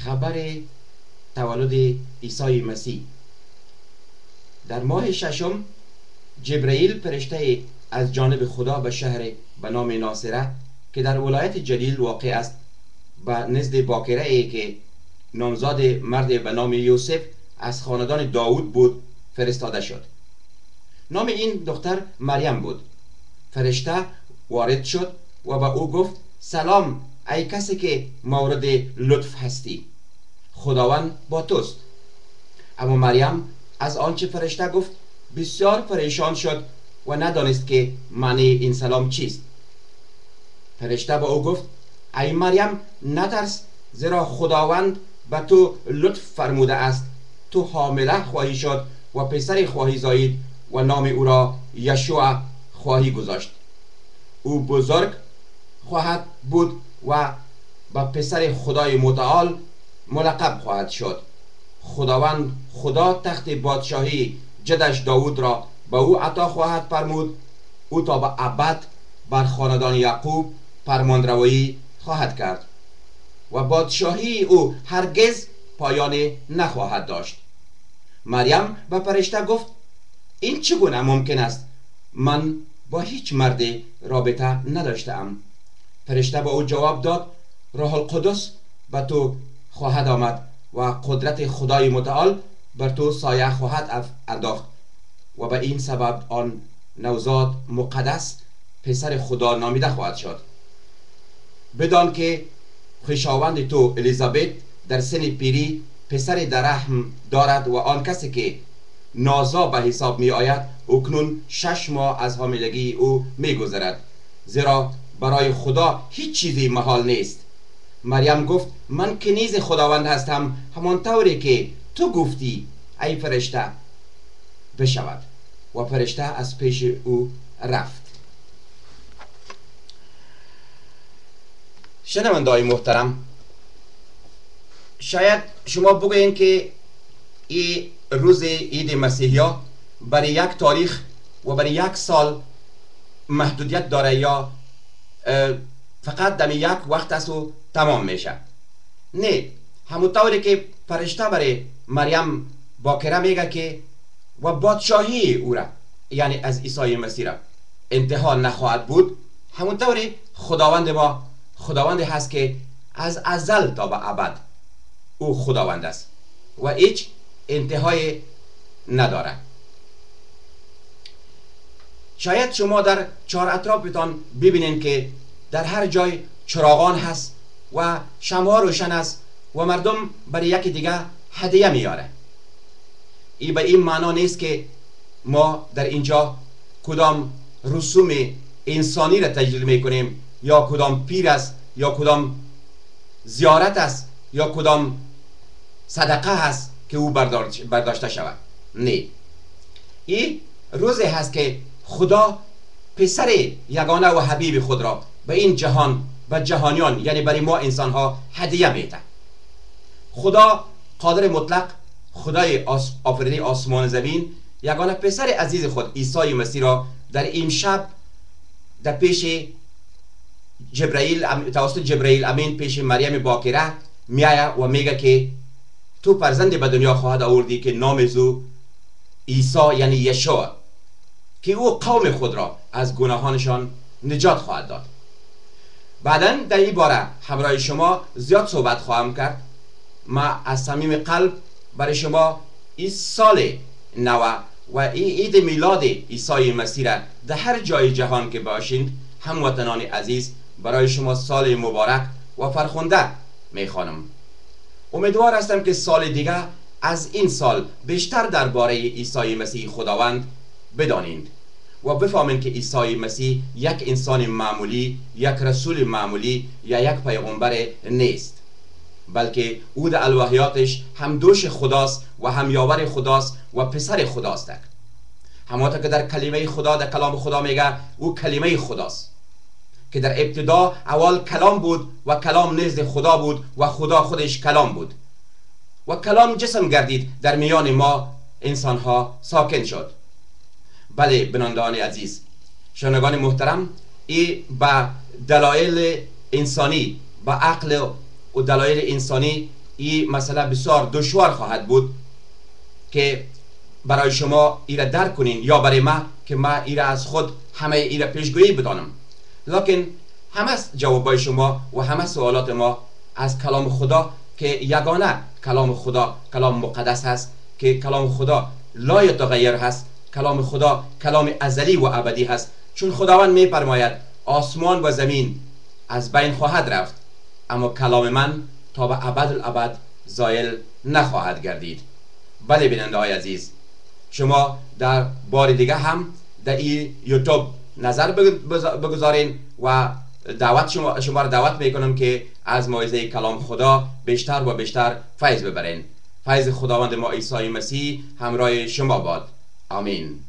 خبر تولد عیسی مسیح. در ماه ششم جبرئیل فرشته از جانب خدا به شهر به نام ناصره که در ولایت جلیل واقع است به نزد باکره ای که نامزاد مرد به نام یوسف از خاندان داوود بود فرستاده شد. نام این دختر مریم بود. فرشته وارد شد و به او گفت: سلام ای کسی که مورد لطف هستی، خداوند با توست. اما مریم از آنچه فرشته گفت بسیار پریشان شد و ندانست که معنی این سلام چیست. فرشته به او گفت: ای مریم نترس، زیرا خداوند به تو لطف فرموده است. تو حامله خواهی شد و پسری خواهی زایید و نام او را یشوع خواهی گذاشت. او بزرگ خواهد بود و به پسر خدای متعال ملقب خواهد شد. خداوند خدا تخت بادشاهی جدش داوود را به او عطا خواهد فرمود. او تا به ابد بر خاندان یعقوب فرمانروایی خواهد کرد و بادشاهی او هرگز پایان نخواهد داشت. مریم به فرشته گفت: این چگونه ممکن است؟ من با هیچ مرد رابطه نداشتم. فرشته به او جواب داد: روح القدس به تو خواهد آمد و قدرت خدای متعال بر تو سایه خواهد انداخت و به این سبب آن نوزاد مقدس پسر خدا نامیده خواهد شد. بدان که خویشاوند تو الیزابت در سن پیری پسر در رحم دارد و آن کسی که نازا به حساب می آید اکنون 6 ماه از حاملگی او می گذرد، زیرا برای خدا هیچ چیزی محال نیست. مریم گفت: من کنیز خداوند هستم، همانطوری که تو گفتی ای فرشته بشود. و فرشته از پیش او رفت. شنونده‌های محترم، شاید شما بگویید که این روز عید مسیحیا برای یک تاریخ و برای یک سال محدودیت داره یا فقط در یک وقت است و تمام میشه. نه، همونطوری که فرشته برای مریم باکره میگه که و بادشاهی او را، یعنی از عیسی مسیح را، انتها نخواهد بود، همونطوری خداوند ما خداوند هست که از ازل تا به ابد او خداوند است و هیچ انتهای نداره. شاید شما در چهار اطرافتان ببینید که در هر جای چراغان هست و شمع‌ها روشن است و مردم برای یکی دیگه هدیه میاره. این به این معنا نیست که ما در اینجا کدام رسوم انسانی را تجلیل میکنیم یا کدام پیر است یا کدام زیارت است یا کدام صدقه هست که او برداشته شود. نه، این روزی هست که خدا پسر یگانه و حبیب خود را به این جهان و جهانیان، یعنی برای ما انسان ها، هدیه میده. خدا قادر مطلق، خدای آفریده آسمان زمین، یگانه پسر عزیز خود عیسی مسیح را در این شب در پیش جبرئیل، توسط جبرئیل امین پیش مریم باکره میایه و میگه که تو فرزند به دنیا خواهد آوردی که نام او عیسی یعنی یشوع، که او قوم خود را از گناهانشان نجات خواهد داد. بعداً در این باره همراه شما زیاد صحبت خواهم کرد. ما از صمیم قلب برای شما این سال نو و این عید میلاد عیسی مسیح را در هر جای جهان که باشید هموطنان عزیز برای شما سال مبارک و فرخنده میخوانم. امیدوار هستم که سال دیگه از این سال بیشتر درباره عیسی مسیح خداوند بدانید و بفهمید که عیسی مسیح یک انسان معمولی، یک رسول معمولی یا یک پیغمبر نیست، بلکه او در الوهیاتش هم دوش خداست و هم یاور خداست و پسر خداست. همانطور که در کلمه خدا، در کلام خدا میگه او کلمه خداست که در ابتدا اول کلام بود و کلام نزد خدا بود و خدا خودش کلام بود و کلام جسم گردید در میان ما انسان ها ساکن شد. بله بینندگان عزیز، شنوندگان محترم، این با دلایل انسانی، با عقل و دلایل انسانی این مسئله بسیار دشوار خواهد بود که برای شما ایره درک کنین یا برای ما که ما ایره از خود همه ایره پیشگویی بدانم. لکن همه جوابای شما و همه سوالات ما از کلام خدا که یگانه کلام خدا کلام مقدس هست، که کلام خدا لا یتغیر هست، کلام خدا کلام ازلی و ابدی هست. چون خداوند می فرماید آسمان و زمین از بین خواهد رفت اما کلام من تا به ابدالابد زایل نخواهد گردید. بله بیننده های عزیز، شما در بار دیگه هم در این یوتیوب نظر بگذارین و شما را دعوت میکنم که از موعظه کلام خدا بیشتر و بیشتر فیض ببرین. فیض خداوند ما عیسی مسیح همراه شما باد. آمین.